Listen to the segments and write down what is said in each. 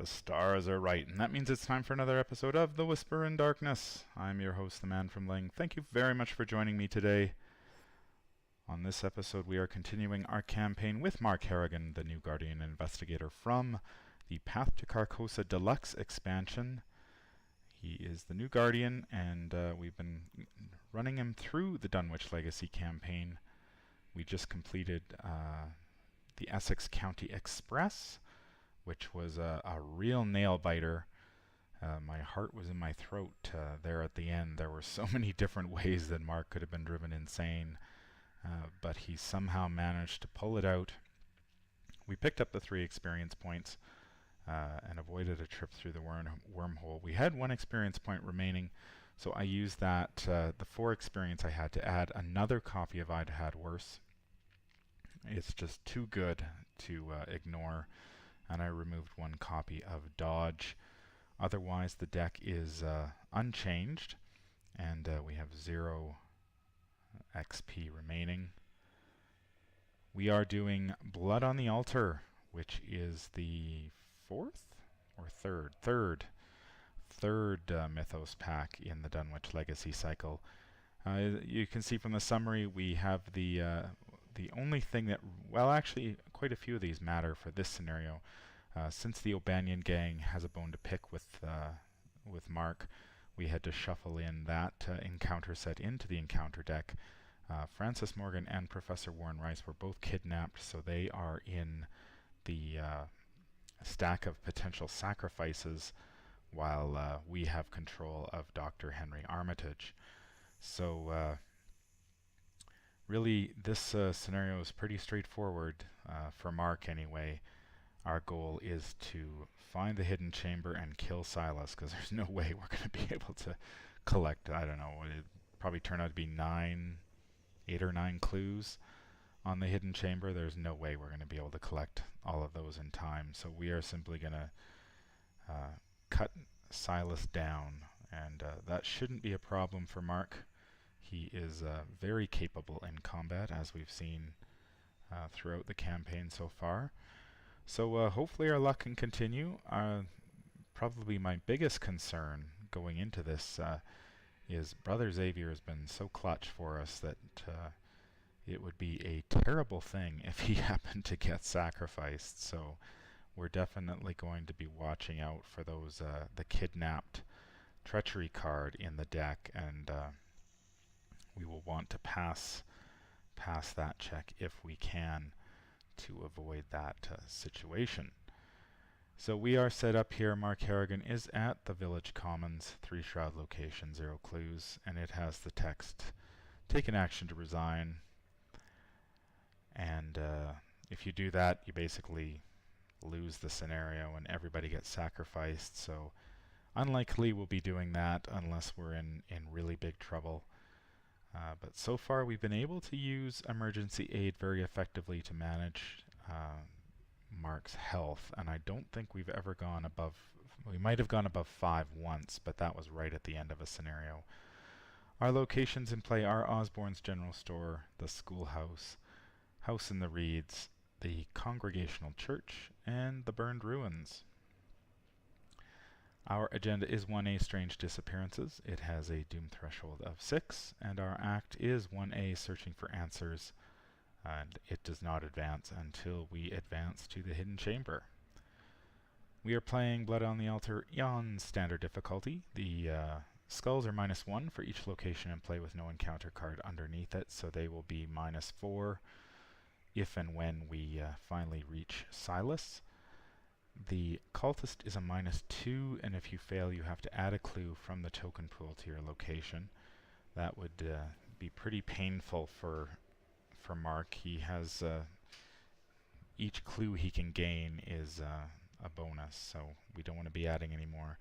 The stars are right, and that means it's time for another episode of The Whisper in Darkness. I'm your host, the Man from Ling. Thank you very much for joining me today. On this episode, we are continuing our campaign with Mark Harrigan, the new Guardian Investigator from the Path to Carcosa Deluxe expansion. He is the new Guardian, and we've been running him through the Dunwich Legacy campaign. We just completed the Essex County Express, which was a real nail-biter. My heart was in my throat there at the end. There were so many different ways that Mark could have been driven insane, but he somehow managed to pull it out. We picked up the 3 experience points and avoided a trip through the wormhole. We had 1 experience point remaining, so I used that, the 4 experience I had, to add another copy of I'd Had Worse. It's just too good to ignore. And I removed 1 copy of Dodge. Otherwise, the deck is unchanged, and we have 0 XP remaining. We are doing Blood on the Altar, which is the 4th or 3rd Mythos pack in the Dunwich Legacy cycle. You can see from the summary we have the only thing that, well, actually quite a few of these matter for this scenario. Since the O'Banion gang has a bone to pick with Mark, we had to shuffle in that encounter set into the encounter deck. Francis Morgan and Professor Warren Rice were both kidnapped, so they are in the stack of potential sacrifices, while we have control of Dr. Henry Armitage. So really, this scenario is pretty straightforward for Mark anyway. Our goal is to find the hidden chamber and kill Silas, because there's no way we're going to be able to collect, I don't know, it probably turned out to be 8 or 9 clues on the hidden chamber. There's no way we're going to be able to collect all of those in time, so we are simply going to cut Silas down, and that shouldn't be a problem for Mark. He is very capable in combat, as we've seen throughout the campaign so far. So hopefully our luck can continue. Probably my biggest concern going into this is Brother Xavier has been so clutch for us that it would be a terrible thing if he happened to get sacrificed. So we're definitely going to be watching out for those the kidnapped treachery card in the deck, and we will want to pass that check if we can, to avoid that situation. So we are set up here. Mark Harrigan is at the Village Commons 3 Shroud location, 0 clues, and it has the text, "Take an action to resign." And if you do that, you basically lose the scenario and everybody gets sacrificed. So unlikely we'll be doing that unless we're in really big trouble. But so far we've been able to use emergency aid very effectively to manage Mark's health, and I don't think we've ever gone above, we might have gone above 5 once, but that was right at the end of a scenario. Our locations in play are Osborne's General Store, the Schoolhouse, House in the Reeds, the Congregational Church, and the Burned Ruins. Our agenda is 1A, Strange Disappearances. It has a doom threshold of 6, and our act is 1A, Searching for Answers, and it does not advance until we advance to the hidden chamber. We are playing Blood on the Altar on standard difficulty. The skulls are -1 for each location in play with no encounter card underneath it, so they will be -4 if and when we finally reach Silas. The cultist is a -2, and if you fail you have to add a clue from the token pool to your location. That would be pretty painful for Mark. He has each clue he can gain is a bonus, so we don't want to be adding any more.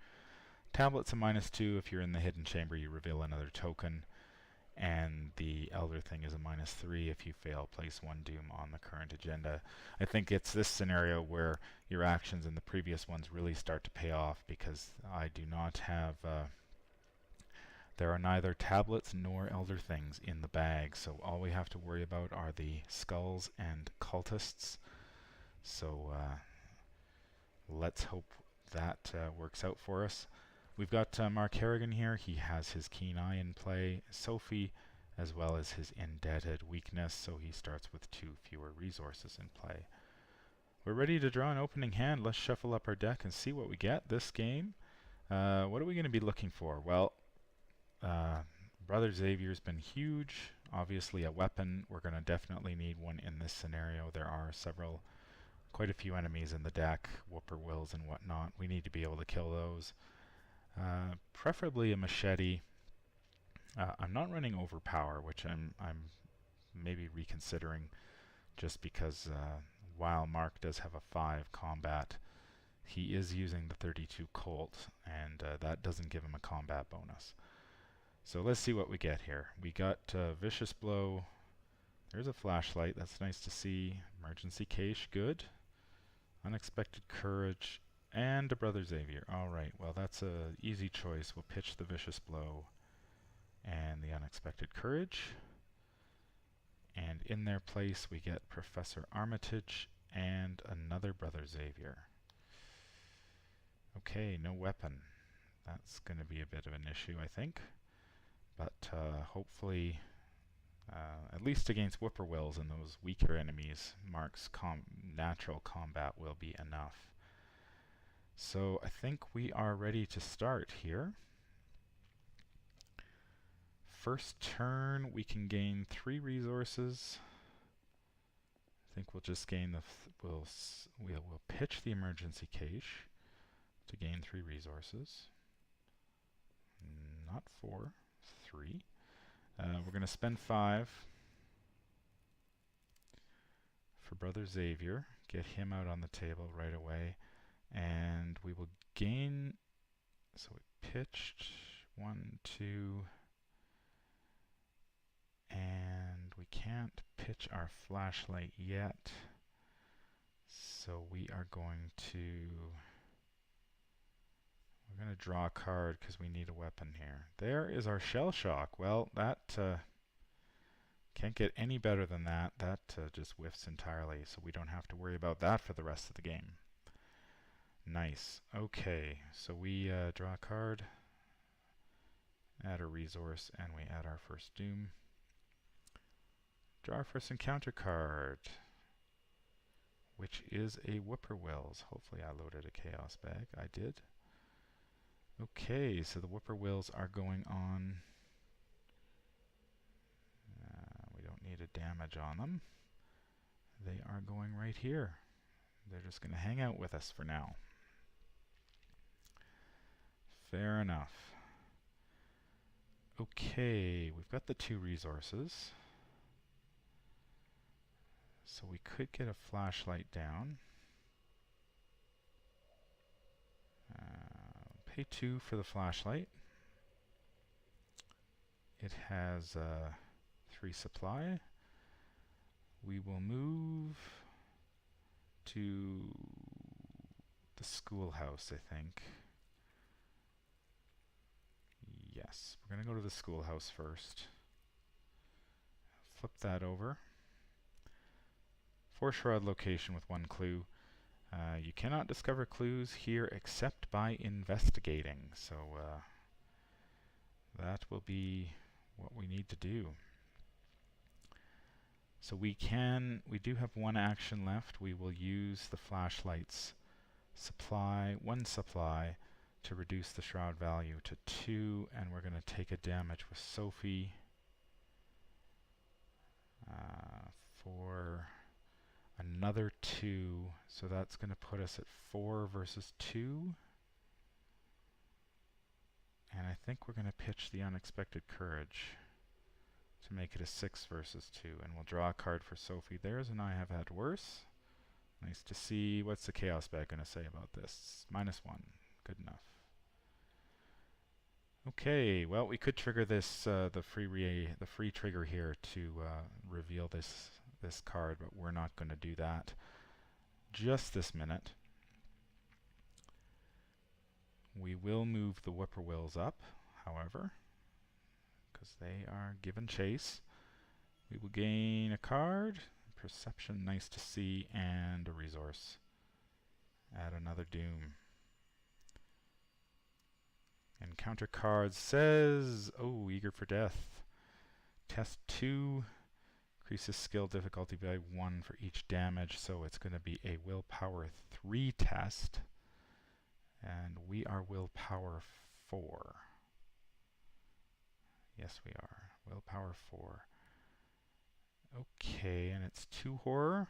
Tablet's a -2. If you're in the hidden chamber you reveal another token, and the Elder Thing is a -3. If you fail, place 1 doom on the current agenda. I think it's this scenario where your actions in the previous ones really start to pay off, because I do not have there are neither tablets nor Elder Things in the bag, so all we have to worry about are the skulls and cultists. So let's hope that works out for us. We've got Mark Harrigan here. He has his keen eye in play. Sophie, as well as his indebted weakness, so he starts with 2 fewer resources in play. We're ready to draw an opening hand. Let's shuffle up our deck and see what we get this game. What are we going to be looking for? Well, Brother Xavier's been huge. Obviously a weapon. We're going to definitely need one in this scenario. There are quite a few enemies in the deck, whippoorwills and whatnot. We need to be able to kill those. Preferably a machete. I'm not running overpower, which I'm maybe reconsidering, just because while Mark does have a 5 combat, he is using the 32 Colt, and that doesn't give him a combat bonus. So let's see what we get here. We got Vicious Blow. There's a flashlight. That's nice to see. Emergency Cache, good. Unexpected Courage, and a Brother Xavier. Alright, well that's a easy choice. We'll pitch the Vicious Blow and the Unexpected Courage. And in their place we get Professor Armitage and another Brother Xavier. Okay, no weapon. That's going to be a bit of an issue, I think. But hopefully, at least against whippoorwills and those weaker enemies, Mark's natural combat will be enough. So I think we are ready to start here. First turn, we can gain 3 resources. I think we'll just gain we'll pitch the emergency cache to gain 3 resources. Not 4, 3. We're going to spend 5 for Brother Xavier, get him out on the table right away, and we will gain, so we pitched 1, 2, and we can't pitch our flashlight yet, so we're going to draw a card because we need a weapon here. There is our Shell Shock. Well, that can't get any better than that. That just whiffs entirely, so we don't have to worry about that for the rest of the game. Nice. Okay, so we draw a card, add a resource, and we add our first Doom. Draw our first encounter card, which is a Whippoorwills. Hopefully I loaded a Chaos bag. I did. Okay, so the whippoorwills are going on. We don't need a damage on them. They are going right here. They're just going to hang out with us for now. Fair enough. Okay, we've got the 2 resources. So we could get a flashlight down. Pay 2 for the flashlight. It has 3 supply. We will move to the schoolhouse, I think. Yes, we're going to go to the schoolhouse first. Flip that over. 4 shroud location with 1 clue. You cannot discover clues here except by investigating, so that will be what we need to do. So we do have 1 action left. We will use the flashlight's supply, 1 supply, to reduce the shroud value to 2, and we're going to take a damage with Sophie for another 2, so that's going to put us at 4 versus 2. And I think we're going to pitch the Unexpected Courage to make it a 6 versus 2. And we'll draw a card for Sophie. There's an I have had worse. Nice to see. What's the Chaos bag going to say about this? -1. Good enough. Okay, well we could trigger this the free trigger here to reveal this card, but we're not going to do that just this minute. We will move the whippoorwills up, however, because they are given chase. We will gain a card, perception, nice to see, and a resource. Add another Doom. encounter cards says, oh, eager for death. Test 2 increases skill difficulty by 1 for each damage, so it's going to be a willpower 3 test. And we are willpower 4. Yes, we are. Willpower 4. Okay, and it's 2 horror.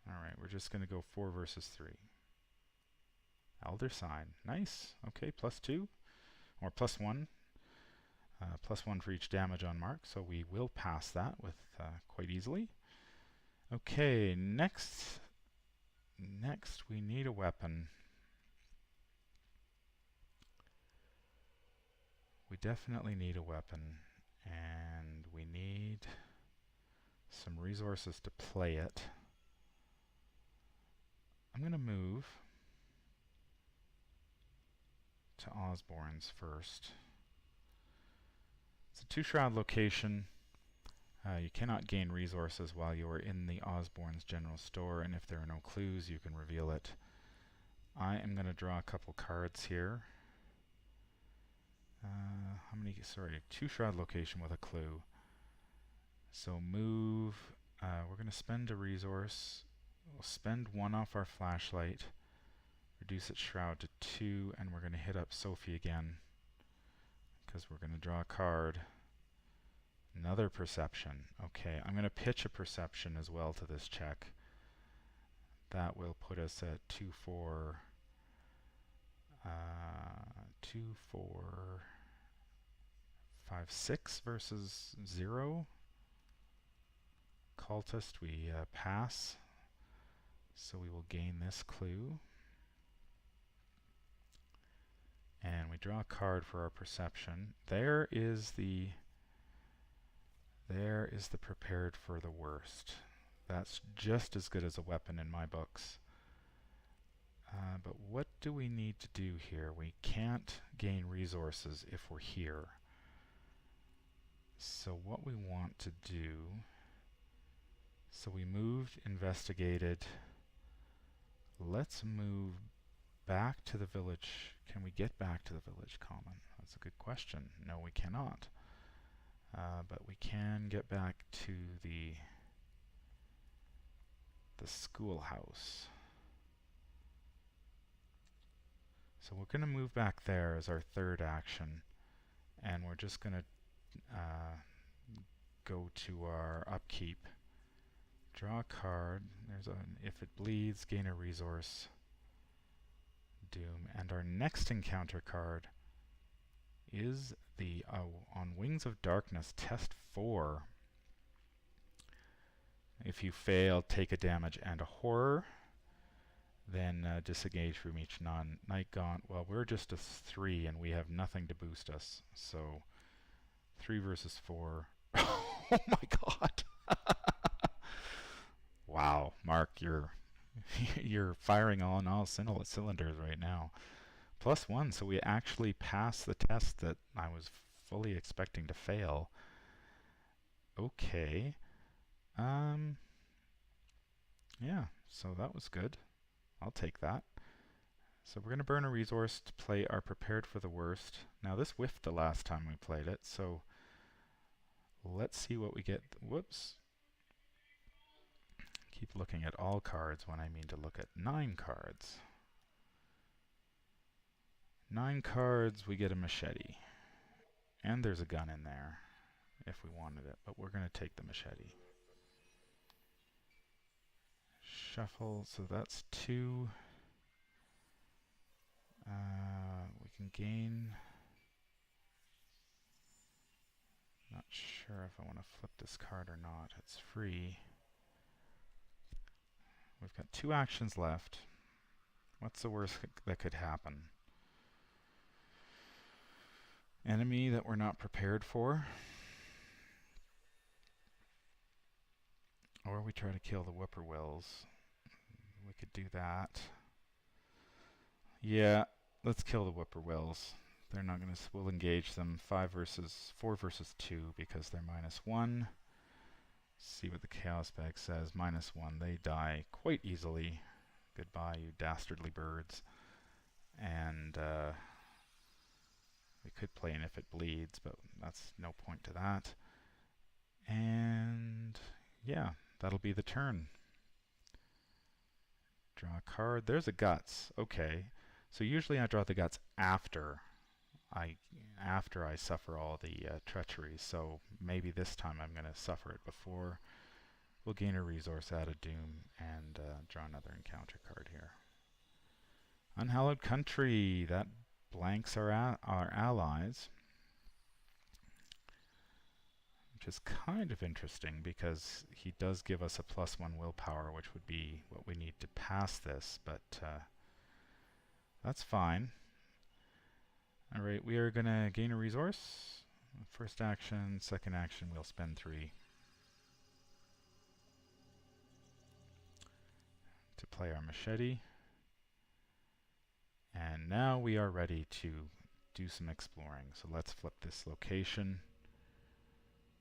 Alright, we're just going to go 4 versus 3. Elder Sign. Nice. Okay, +2. Or +1. +1 for each damage on mark, so we will pass that with quite easily. Okay, next we need a weapon. We definitely need a weapon, and we need some resources to play it. I'm going to move to Osborne's first. It's a 2-shroud location. You cannot gain resources while you are in the Osborne's general store, and if there are no clues, you can reveal it. I am going to draw a couple cards here. How many? Sorry, 2-shroud location with a clue. So move. We're going to spend a resource. We'll spend 1 off our flashlight, reduce its shroud to 2, and we're going to hit up Sophie again because we're going to draw a card. Another perception. Okay, I'm going to pitch a perception as well to this check. That will put us at 2, 4, 5, 6 versus 0. Cultist, we pass. So we will gain this clue. And we draw a card for our perception. There is the prepared for the worst. That's just as good as a weapon in my books. But what do we need to do here? We can't gain resources if we're here. So what we want to do, so we moved, investigated. Let's move back to the village. Can we get back to the village common? That's a good question. No, we cannot. But we can get back to the schoolhouse. So we're going to move back there as our third action, and we're just going to go to our upkeep, draw a card. There's an if it bleeds, gain a resource, doom, and our next encounter card is the on Wings of Darkness, test 4. If you fail, take a damage and a horror. Then disengage from each night gaunt. Well, we're just a 3 and we have nothing to boost us. So 3 versus 4. Oh my god. Wow, Mark, you're firing on all cylinders right now. +1, so we actually passed the test that I was fully expecting to fail. Okay. Yeah, so that was good. I'll take that. So we're going to burn a resource to play our prepared for the worst. Now this whiffed the last time we played it, so let's see what we get. Whoops. Keep looking at all cards when I mean to look at 9 cards. 9 cards, we get a machete. And there's a gun in there if we wanted it, but we're going to take the machete. Shuffle, so that's 2. We can gain. Not sure if I want to flip this card or not. It's free. We've got 2 actions left. What's the worst that could happen? Enemy that we're not prepared for. Or we try to kill the whippoorwills. We could do that. Yeah, let's kill the whippoorwills. They're not going to. We'll engage them. 4 versus 2 because they're -1. See what the chaos bag says. -1. They die quite easily. Goodbye, you dastardly birds. And could play an If It Bleeds, but that's no point to that. And yeah, that'll be the turn. Draw a card. There's a Guts. Okay. So usually I draw the Guts after I suffer all the treachery. So maybe this time I'm going to suffer it before. We'll gain a resource out of Doom and draw another encounter card here. Unhallowed Country. That blanks our allies. Which is kind of interesting because he does give us a +1 willpower, which would be what we need to pass this, but that's fine. Alright, we are going to gain a resource. First action, second action, we'll spend 3 to play our machete. And now we are ready to do some exploring. So let's flip this location.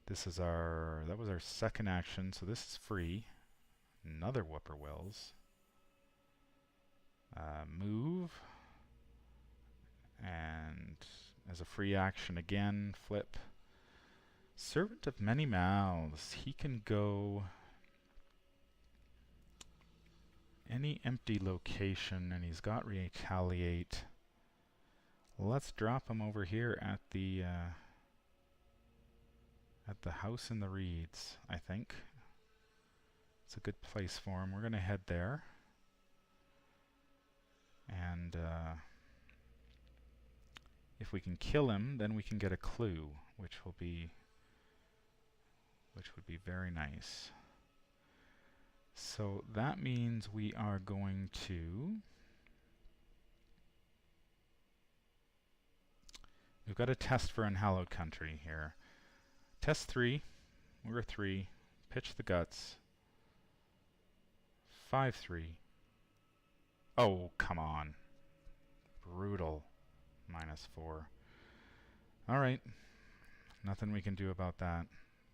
This is that was our second action, so this is free. Another Whippoorwills. Move. And as a free action again, flip. Servant of Many Mouths. He can go any empty location, and he's got Retaliate. Let's drop him over here at the House in the Reeds, I think. It's a good place for him. We're going to head there. And if we can kill him, then we can get a clue, which would be very nice. So that means we are going to... We've got a test for Unhallowed Country here. Test 3. We're 3. Pitch the Guts. 5-3. Oh, come on. Brutal. -4. Alright. Nothing we can do about that.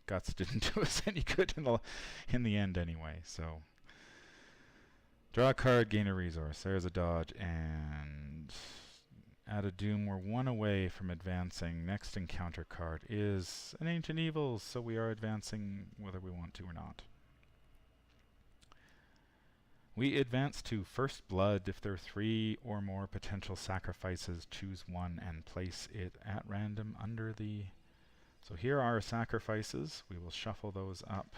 Guts didn't do us any good in the end anyway, so... Draw a card, gain a resource. There's a dodge, and... At a Doom, we're 1 away from advancing. Next encounter card is an Ancient Evils, so we are advancing whether we want to or not. We advance to First Blood. If there are 3 or more potential sacrifices, choose 1 and place it at random under the... So here are our sacrifices. We will shuffle those up,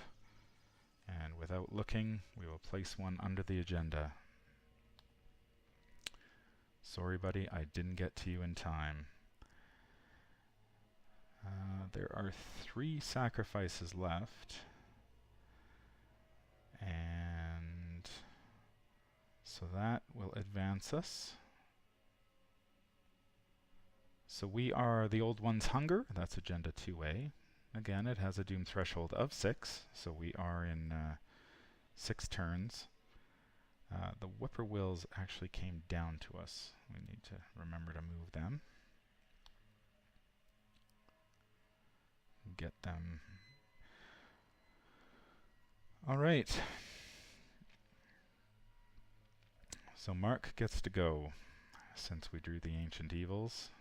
and without looking, we will place 1 under the agenda. Sorry, buddy, I didn't get to you in time. There are 3 sacrifices left. And so that will advance us. So we are the Old One's Hunger. That's Agenda 2A. Again, it has a Doom threshold of 6, so we are in 6 turns. The Whippoorwills actually came down to us. We need to remember to move them. Get them. Alright. So Mark gets to go, since we drew the Ancient Evils.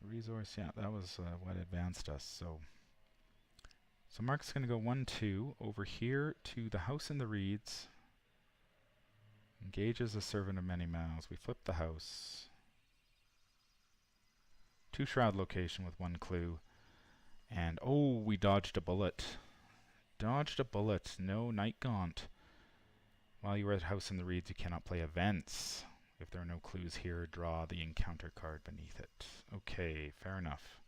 Resource, yeah, that was what advanced us. So Mark's going to go 1-2 over here to the House in the Reeds. Engages a Servant of Many Mouths. We flip the house. 2 Shroud location with 1 clue. And oh, we dodged a bullet. Dodged a bullet. No Night Gaunt. While you are at House in the Reeds, you cannot play events. If there are no clues here, draw the encounter card beneath it. Okay, fair enough.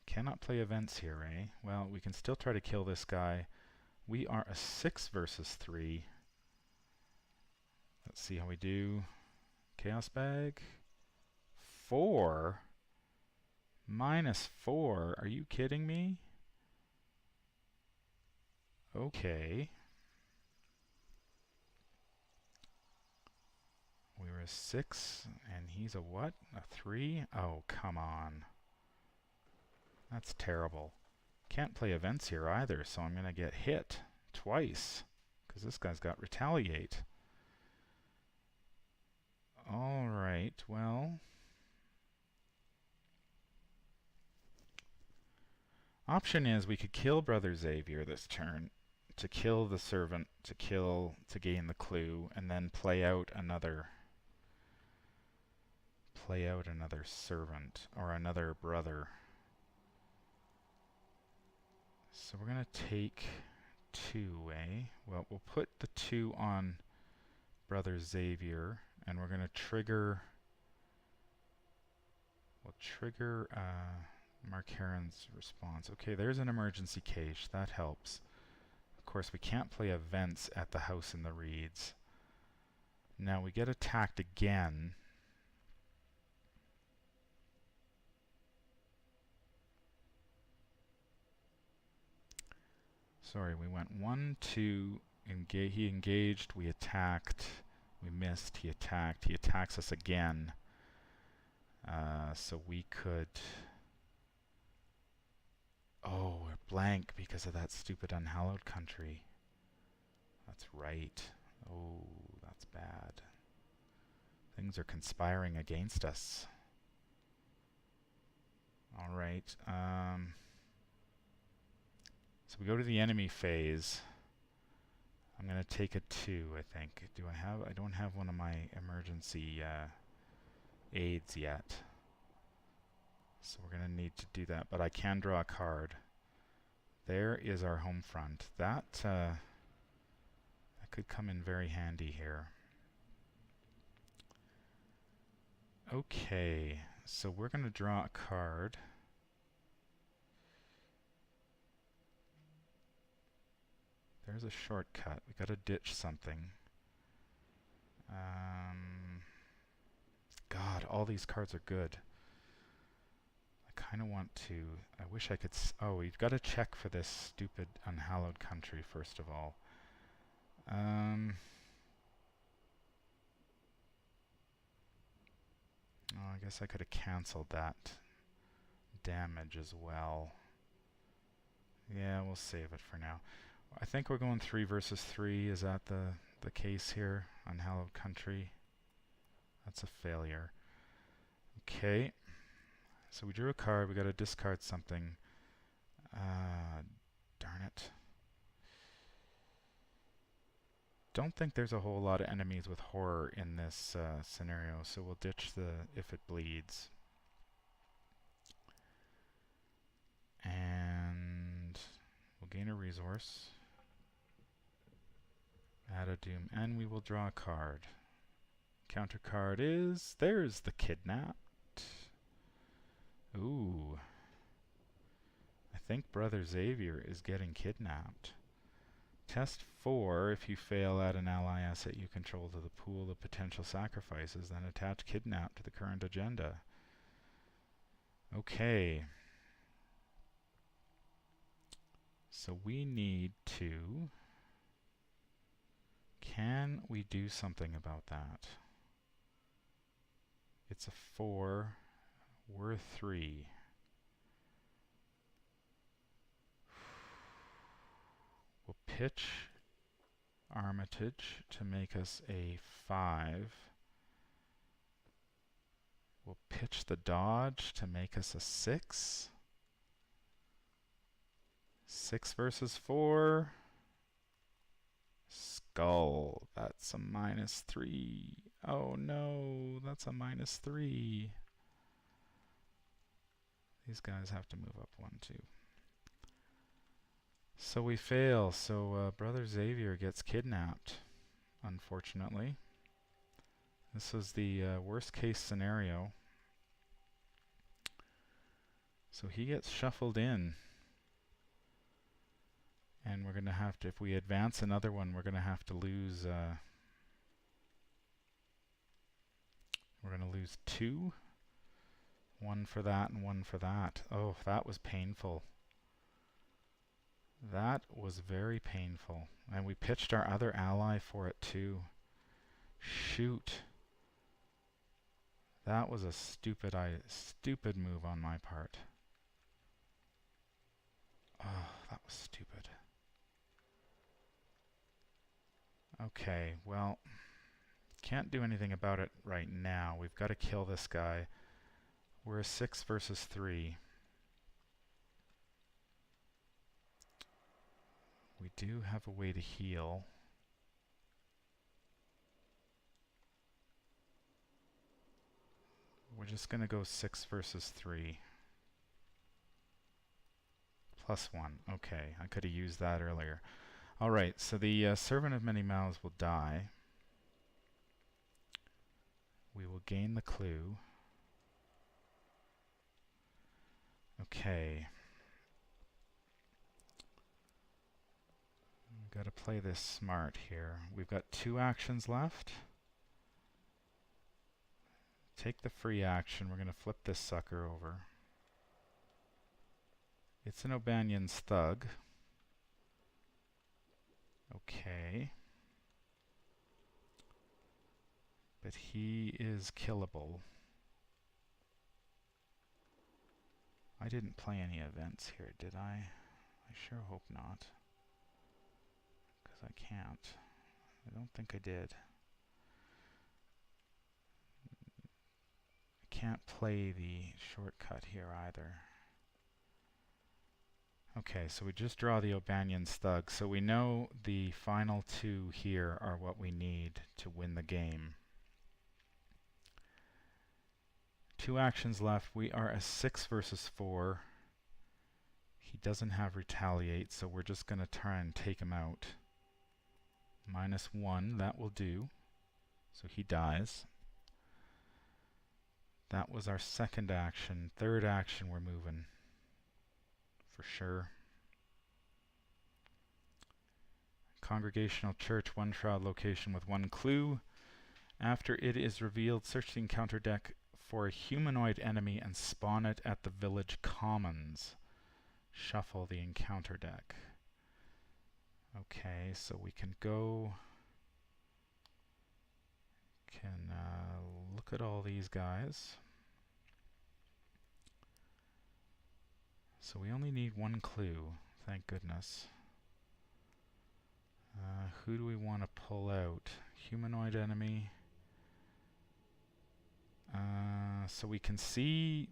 Cannot play events here, eh? Well, we can still try to kill this guy. We are a 6 versus 3. Let's see how we do. Chaos Bag. 4? -4? Are you kidding me? Okay. We were a 6, and he's a what? A 3? Oh, come on. That's terrible. Can't play events here either, so I'm going to get hit twice, because this guy's got Retaliate. Option is we could kill Brother Xavier this turn to kill the servant, to gain the clue, and then play out another servant or another brother. So we're gonna take 2, eh? Well, we'll put the 2 on Brother Xavier, and we're gonna trigger. We'll trigger Mark Heron's response. Okay, there's an emergency cache. That helps. Of course, we can't play events at the house in the reeds. Now we get attacked again. Sorry, we went 1, 2, he engaged, we attacked, we missed, he attacked, he attacks us again. So we could... Oh, we're blank because of that stupid unhallowed country. That's right. Oh, that's bad. Things are conspiring against us. Alright, so we go to the enemy phase. I'm gonna take a 2, I think. I don't have one of my emergency aids yet. So we're gonna need to do that, but I can draw a card. There is our home front. That could come in very handy here. Okay, so we're gonna draw a card. There's a shortcut. We gotta ditch something. God, all these cards are good. I kind of want to... I wish I could... Oh, we've got to check for this stupid unhallowed country, first of all. Oh, I guess I could have cancelled that damage as well. Yeah, we'll save it for now. I think we're going 3 versus 3. Is that the case here? Unhallowed country. That's a failure. Okay. So we drew a card. We got to discard something. Darn it. Don't think there's a whole lot of enemies with horror in this scenario, so we'll ditch the if it bleeds. And we'll gain a resource. Add a doom, and we will draw a card. Counter card is... There's the kidnapped. Ooh. I think Brother Xavier is getting kidnapped. Test 4. If you fail, add an ally asset you control to the pool of potential sacrifices, then attach kidnap to the current agenda. Okay. So we need to... Can we do something about that? It's a 4. We're 3. We'll pitch Armitage to make us a 5. We'll pitch the dodge to make us a 6. 6 versus 4. Skull. That's a -3. Oh no, that's a -3. These guys have to move up 1, 2. So we fail. So Brother Xavier gets kidnapped, unfortunately. This was the worst case scenario. So he gets shuffled in. And we're going to have to, if we advance another one, we're going to have to lose, we're going to lose 2. 1 for that and 1 for that. Oh, that was painful. That was very painful. And we pitched our other ally for it too. Shoot. That was a stupid move on my part. Oh, that was stupid. Okay, well, can't do anything about it right now. We've got to kill this guy. We're a 6 versus 3. We do have a way to heal. We're just going to go 6 versus 3. +1. Okay, I could have used that earlier. Alright, so the Servant of Many Mouths will die. We will gain the clue. Okay. We've got to play this smart here. We've got 2 actions left. Take the free action. We're going to flip this sucker over. It's an O'Banion's Thug. Okay. But he is killable. I didn't play any events here, did I? I sure hope not. Because I can't. I don't think I did. I can't play the shortcut here either. Okay, so we just draw the O'Banion's Thug. So we know the final 2 here are what we need to win the game. 2 actions left. We are a 6 versus 4. He doesn't have retaliate, so we're just going to try and take him out. -1, that will do. So he dies. That was our second action. Third action, we're moving. For sure. Congregational Church, 1 shroud location with 1 clue. After it is revealed, search the encounter deck for a humanoid enemy and spawn it at the village commons. Shuffle the encounter deck. Okay, so we can go... Can look at all these guys. So we only need 1 clue, thank goodness. Who do we want to pull out? Humanoid enemy. So we can see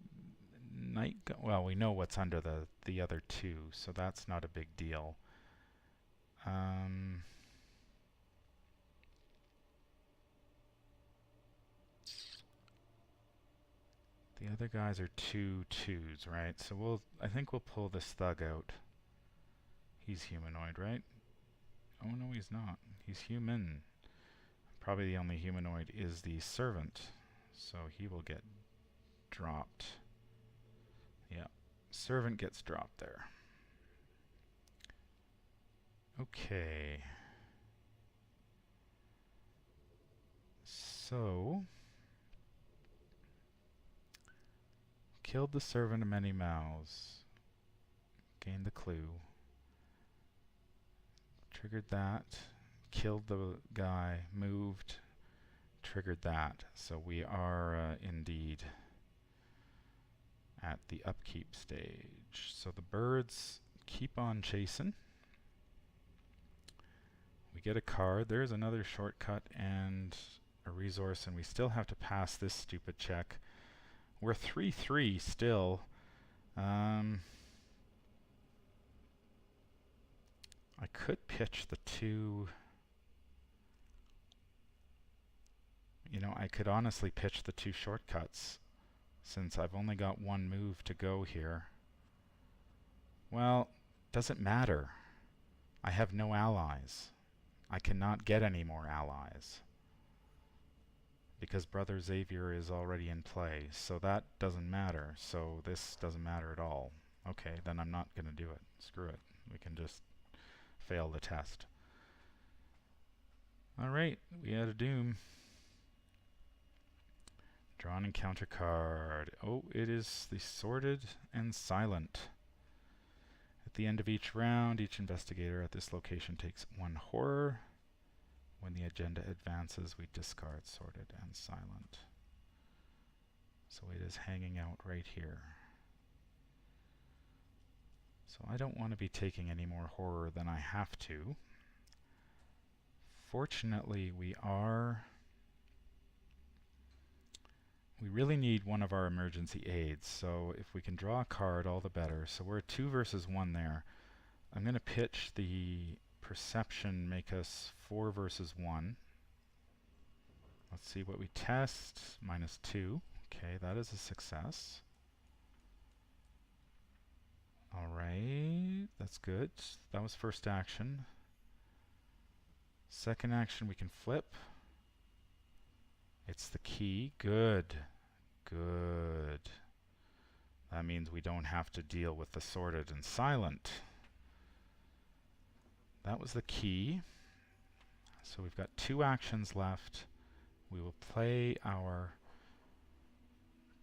well, we know what's under the other 2, so that's not a big deal. The other guys are 2 2s, right? So I think we'll pull this thug out. He's humanoid, right? Oh no, he's not. He's human. Probably the only humanoid is the servant, so he will get dropped. Yeah, servant gets dropped there. Okay. So, killed the Servant of Many Mouths. Gained the clue. Triggered that. Killed the guy. Moved. Triggered that. So we are indeed at the upkeep stage. So the birds keep on chasing. We get a card. There's another shortcut and a resource, and we still have to pass this stupid check. We're 3-3 still. I could pitch the 2. You know, I could honestly pitch the 2 shortcuts since I've only got 1 move to go here. Well, doesn't matter. I have no allies. I cannot get any more allies because Brother Xavier is already in play, so that doesn't matter. So this doesn't matter at all. Okay, then I'm not going to do it. Screw it. We can just fail the test. Alright, we had a doom. Draw an encounter card. Oh, it is the Sordid and Silent. At the end of each round, each investigator at this location takes 1 horror. When the agenda advances, we discard Sordid and Silent. So it is hanging out right here. So I don't want to be taking any more horror than I have to. Fortunately, we really need one of our emergency aids, so if we can draw a card, all the better. So we're 2 versus 1 there. I'm going to pitch the perception, make us 4 versus 1. Let's see what we test. -2. Okay, that is a success. Alright, that's good. That was first action. Second action we can flip. It's the key. Good. Good. That means we don't have to deal with the sorted and silent. That was the key. So we've got 2 actions left. We will play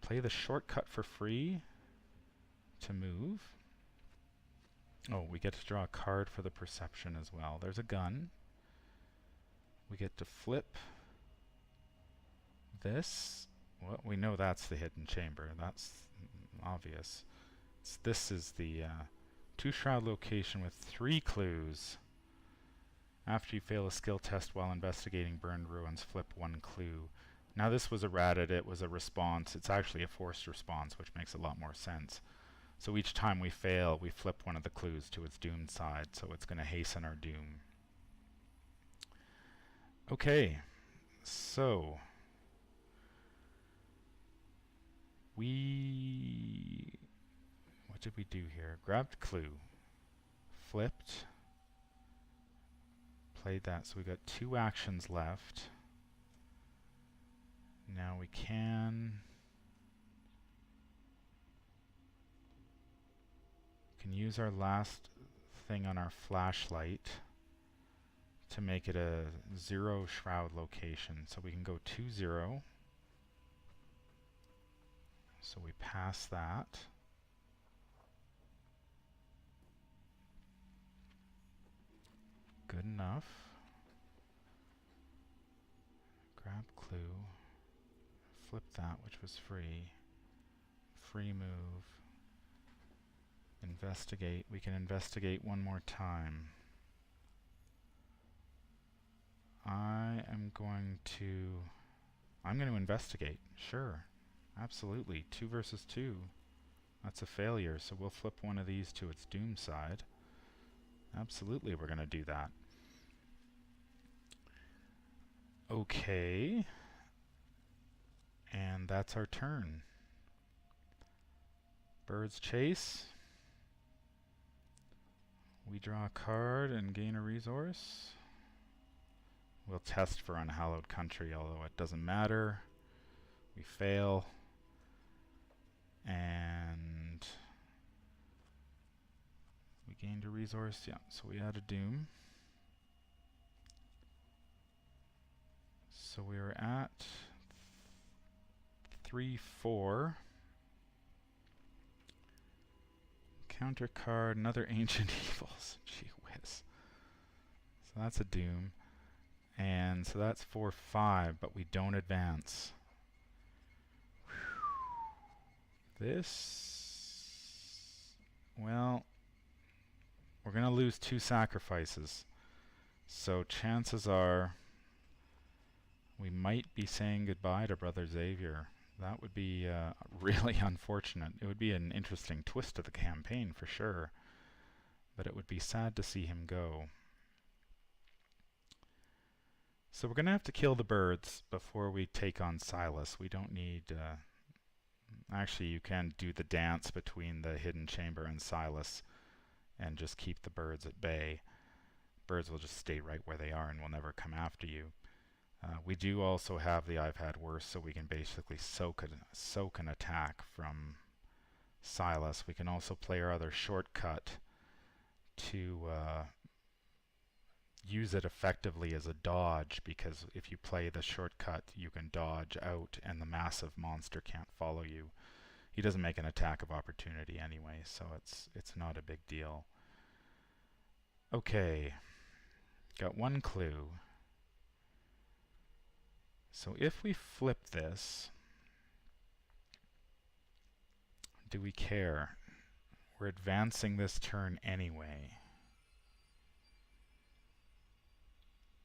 the shortcut for free to move. Oh, we get to draw a card for the perception as well. There's a gun. We get to flip this. Well, we know that's the hidden chamber. That's obvious. This is the 2-shroud location with 3 clues. After you fail a skill test while investigating burned ruins, flip 1 clue. Now this was errated, it was a response. It's actually a forced response, which makes a lot more sense. So each time we fail, we flip one of the clues to its doomed side, so it's going to hasten our doom. Okay, so what did we do here? Grabbed clue, flipped, played that, so we got 2 actions left. Now we can use our last thing on our flashlight to make it a 0 shroud location. So we can go 2-0. So we pass that. Good enough. Grab clue. Flip that, which was free. Free move. Investigate. We can investigate one more time. I'm going to investigate. Sure. Absolutely. 2 versus 2. That's a failure, so we'll flip one of these to its doom side. Absolutely, we're going to do that. Okay. And that's our turn. Birds chase. We draw a card and gain a resource. We'll test for Unhallowed Country, although it doesn't matter. We fail. And we gained a resource. Yeah, so we had a doom. So we were at 3-4. Counter card, another Ancient Evils. Gee whiz. So that's a doom. And so that's 4-5, but we don't advance. This, well, we're going to lose 2 sacrifices. So chances are we might be saying goodbye to Brother Xavier. That would be really unfortunate. It would be an interesting twist to the campaign for sure, but it would be sad to see him go. So we're going to have to kill the birds before we take on Silas. We don't need... actually, you can do the dance between the hidden chamber and Silas and just keep the birds at bay. Birds will just stay right where they are and will never come after you. We do also have the I've had worse, so we can basically soak an attack from Silas. We can also play our other shortcut to use it effectively as a dodge, because if you play the shortcut you can dodge out and the massive monster can't follow you. He doesn't make an attack of opportunity anyway, so it's not a big deal. Okay, got 1 clue. So if we flip this, do we care? We're advancing this turn anyway.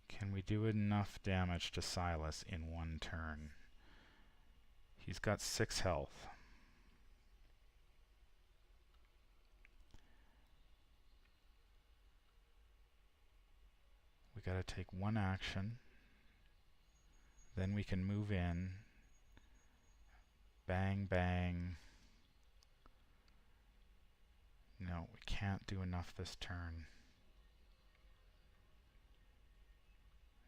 Can we do enough damage to Silas in 1 turn? He's got 6 health. we gotta take one action. Then we can move in. Bang, bang. No, we can't do enough this turn.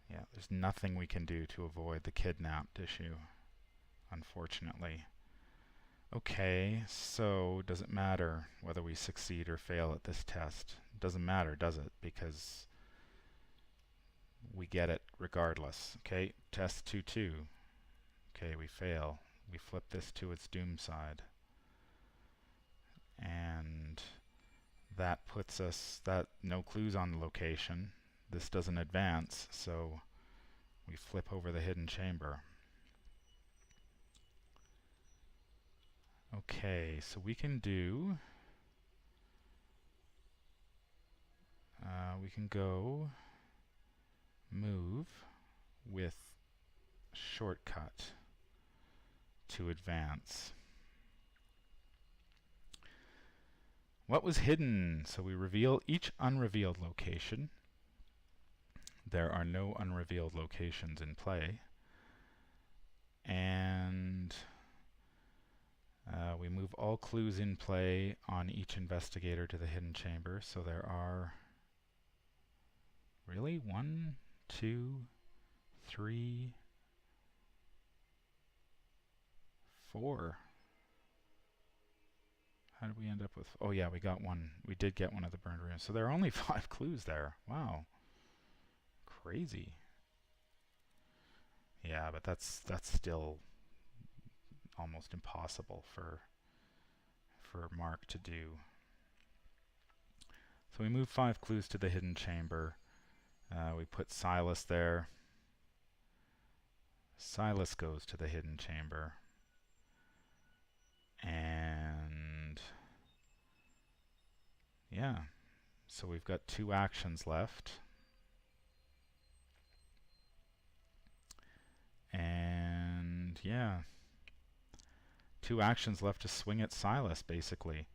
Yeah, there's nothing we can do to avoid the kidnapped issue, unfortunately. Okay, so does it matter whether we succeed or fail at this test? It doesn't matter, does it? Because we get it regardless. Okay, test 2-2. Okay, we fail. We flip this to its doom side. And that puts us, no clues on the location. This doesn't advance, so we flip over the hidden chamber. Okay, so we can do, we can go move with shortcut to advance. What was hidden? So we reveal each unrevealed location. There are no unrevealed locations in play. And we move all clues in play on each investigator to the hidden chamber. So there are really 1, 2, 3, 4. How did we end up with? Oh yeah, we got one. We did get one of the burned rooms. So there are only 5 clues there. Wow. Crazy. Yeah, but that's still almost impossible for Mark to do. So we move 5 clues to the hidden chamber. We put Silas there. Silas goes to the hidden chamber. And yeah, so we've got 2 actions left. And yeah, 2 actions left to swing at Silas, basically.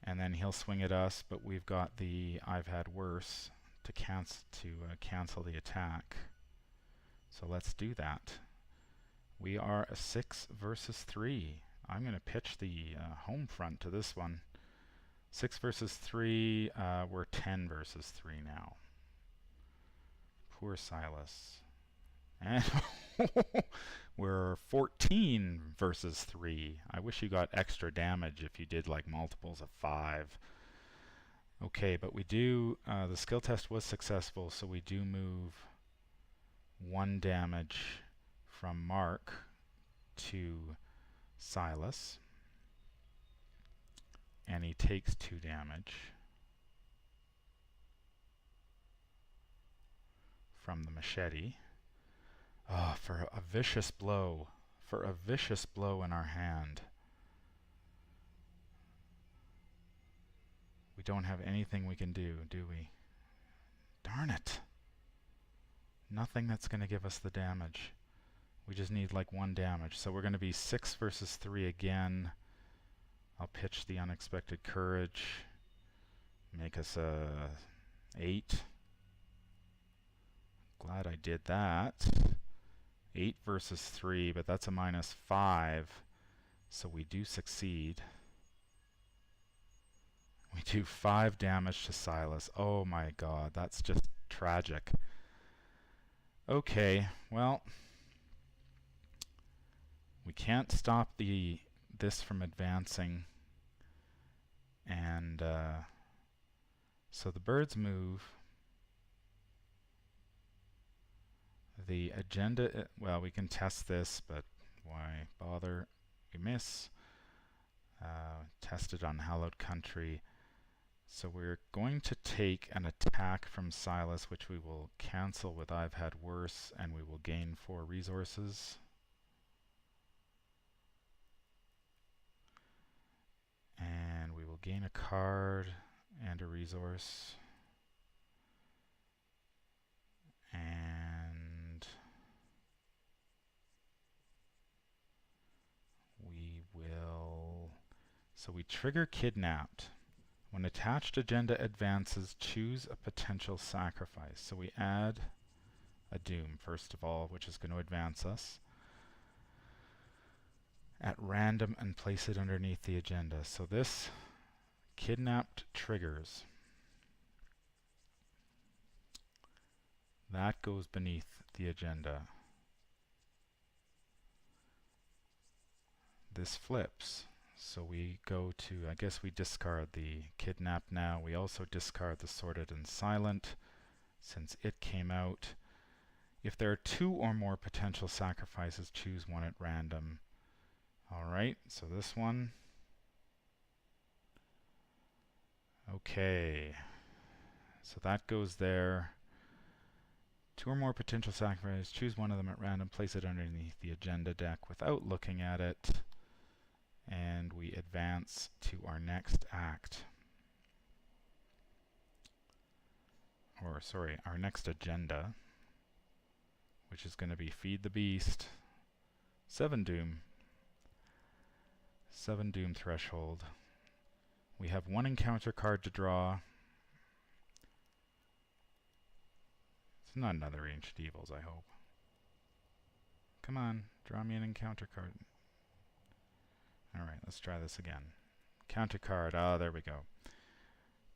And then he'll swing at us, but we've got the I've had worse to cancel the attack. So let's do that. We are a 6 versus 3. I'm going to pitch the home front to this one. 6 versus 3. We're 10 versus 3 now. Poor Silas. And we're 14 versus 3. I wish you got extra damage if you did like multiples of 5. Okay, but we do, the skill test was successful, so we do move 1 damage from Mark to Silas. And he takes 2 damage from the machete. Oh, for a vicious blow. For a vicious blow in our hand. We don't have anything we can do we? Darn it. Nothing that's going to give us the damage. We just need like 1 damage. So we're going to be 6 versus 3 again. I'll pitch the unexpected courage. Make us a 8. Glad I did that. 8 versus 3, but that's a -5. So we do succeed. We do 5 damage to Silas. Oh my god, that's just tragic. Okay, well, we can't stop this from advancing, and so the birds move. The agenda, well, we can test this, but why bother? We miss. Tested on hallowed country. So we're going to take an attack from Silas, which we will cancel with I've had worse, and we will gain 4 resources. And we will gain a card and a resource. And we will... So we trigger kidnapped. When attached agenda advances, choose a potential sacrifice. So we add a doom, first of all, which is going to advance us at random and place it underneath the agenda. So this kidnapped triggers. That goes beneath the agenda. This flips. So we go to, I guess we discard the kidnap now. We also discard the sorted and silent since it came out. If there are 2 or more potential sacrifices, choose one at random. Alright, so this one. Okay. So that goes there. 2 or more potential sacrifices, choose one of them at random, place it underneath the agenda deck without looking at it. And we advance to our next act. Or, sorry, our next agenda, which is going to be Feed the Beast, 7 Doom. 7 Doom threshold. We have 1 encounter card to draw. It's not another Ancient Evils, I hope. Come on, draw me an encounter card. Alright, let's try this again. Counter card, there we go.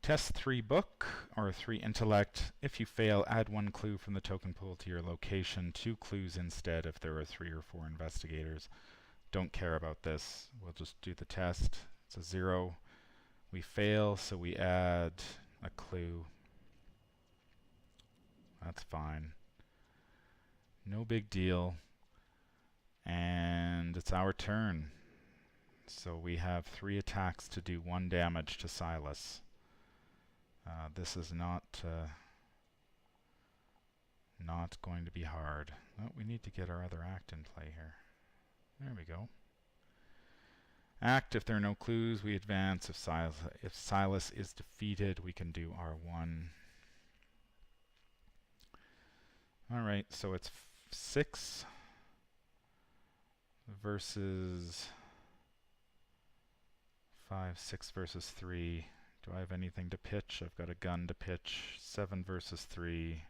Test 3 book, or 3 intellect. If you fail, add 1 clue from the token pool to your location. 2 clues instead if there are 3 or 4 investigators. Don't care about this. We'll just do the test. It's a 0. We fail, so we add a clue. That's fine. No big deal. And it's our turn. So we have 3 attacks to do 1 damage to Silas. This is not going to be hard. Oh, we need to get our other act in play here. There we go. Act, if there are no clues, we advance. If Silas is defeated, we can do R1. Alright, so it's 6 versus 5, 6 versus 3. Do I have anything to pitch? I've got a gun to pitch. 7 versus 3.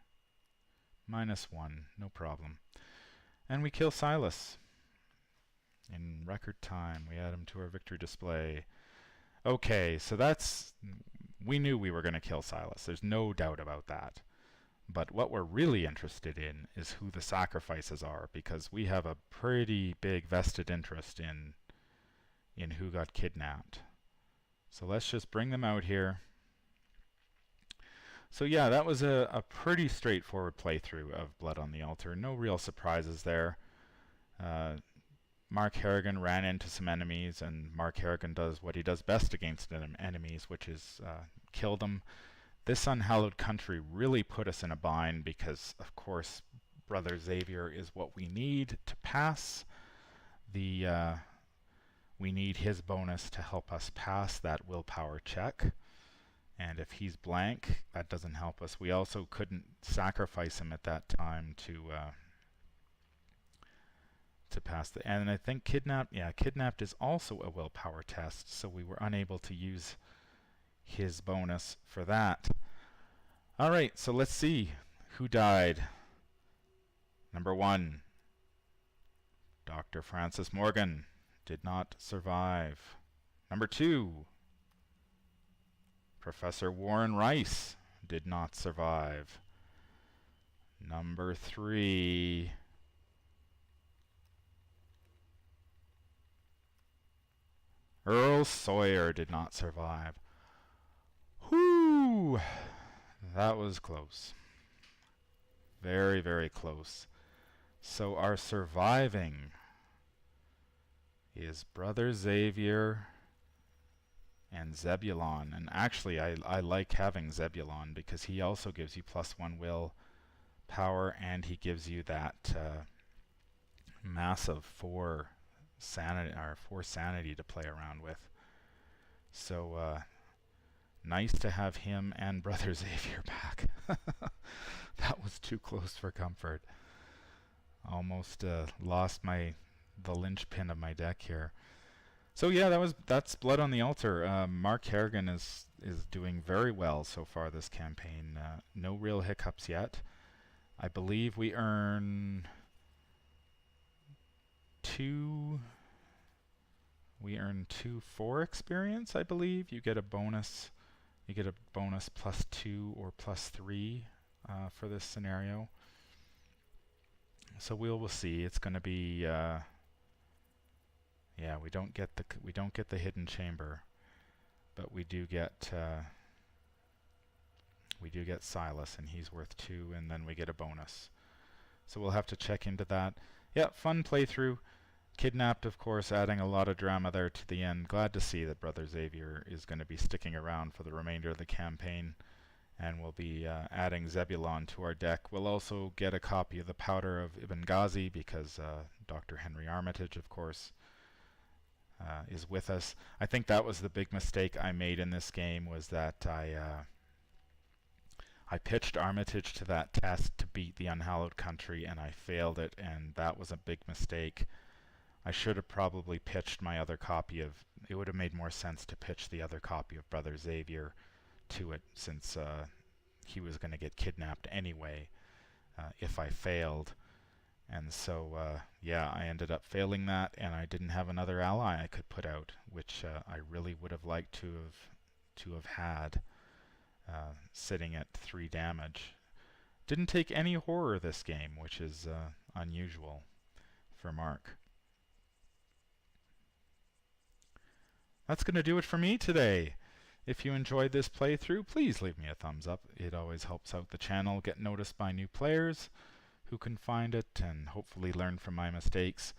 -1, no problem. And we kill Silas. In record time, we add him to our victory display. Okay, so we knew we were going to kill Silas. There's no doubt about that. But what we're really interested in is who the sacrifices are, because we have a pretty big vested interest in who got kidnapped. So let's just bring them out here. So yeah, that was a pretty straightforward playthrough of Blood on the Altar. No real surprises there. Mark Harrigan ran into some enemies, and Mark Harrigan does what he does best against enemies, which is kill them. This Unhallowed Country really put us in a bind because, of course, Brother Xavier is what we need to pass. We need his bonus to help us pass that willpower check. And if he's blank, that doesn't help us. We also couldn't sacrifice him at that time to pass the... And I think Kidnapped is also a willpower test, so we were unable to use his bonus for that. Alright, so let's see who died. Number 1, Dr. Francis Morgan did not survive. Number 2, Professor Warren Rice did not survive. Number 3, Earl Sawyer did not survive. Whoo! That was close. Very, very close. So our surviving is Brother Xavier and Zebulon. And actually, I like having Zebulon because he also gives you +1 will power, and he gives you that massive 4 sanity to play around with. So nice to have him and Brother Xavier back. That was too close for comfort. Almost lost the linchpin of my deck here. So yeah, that's Blood on the Altar. Mark Harrigan is doing very well so far this campaign. No real hiccups yet. I believe we earn two. We earn 2 for experience. I believe you get a bonus. You get a bonus +2 or +3 for this scenario. So we'll see. It's going to be. Yeah, we don't get the hidden chamber, but we do get Silas, and he's worth 2, and then we get a bonus. So we'll have to check into that. Yeah, fun playthrough. Kidnapped, of course, adding a lot of drama there to the end. Glad to see that Brother Xavier is going to be sticking around for the remainder of the campaign, and we'll be adding Zebulon to our deck. We'll also get a copy of the Powder of Ibn Ghazi because Dr. Henry Armitage, of course, is with us. I think that was the big mistake I made in this game, was that I pitched Armitage to that test to beat the Unhallowed Country, and I failed it, and that was a big mistake. I should have probably pitched my other copy of... It would have made more sense to pitch the other copy of Brother Xavier to it, since he was going to get kidnapped anyway if I failed. And so, yeah, I ended up failing that, and I didn't have another ally I could put out, which I really would have liked to have had sitting at 3 damage. Didn't take any horror this game, which is unusual for Mark. That's going to do it for me today. If you enjoyed this playthrough, please leave me a thumbs up. It always helps out the channel get noticed by new players who can find it and hopefully learn from my mistakes.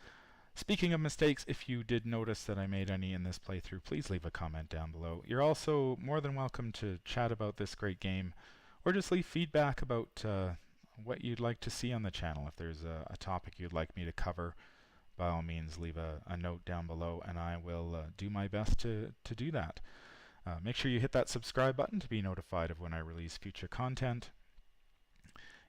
Speaking of mistakes, if you did notice that I made any in this playthrough, please leave a comment down below. You're also more than welcome to chat about this great game, or just leave feedback about what you'd like to see on the channel. If there's a topic you'd like me to cover, by all means leave a note down below, and I will do my best to do that. Make sure you hit that subscribe button to be notified of when I release future content.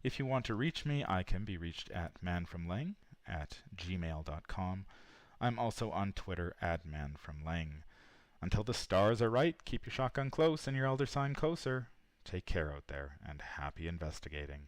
If you want to reach me, I can be reached at manfromlang@gmail.com. I'm also on Twitter @manfromlang. Until the stars are right, keep your shotgun close and your elder sign closer. Take care out there, and happy investigating.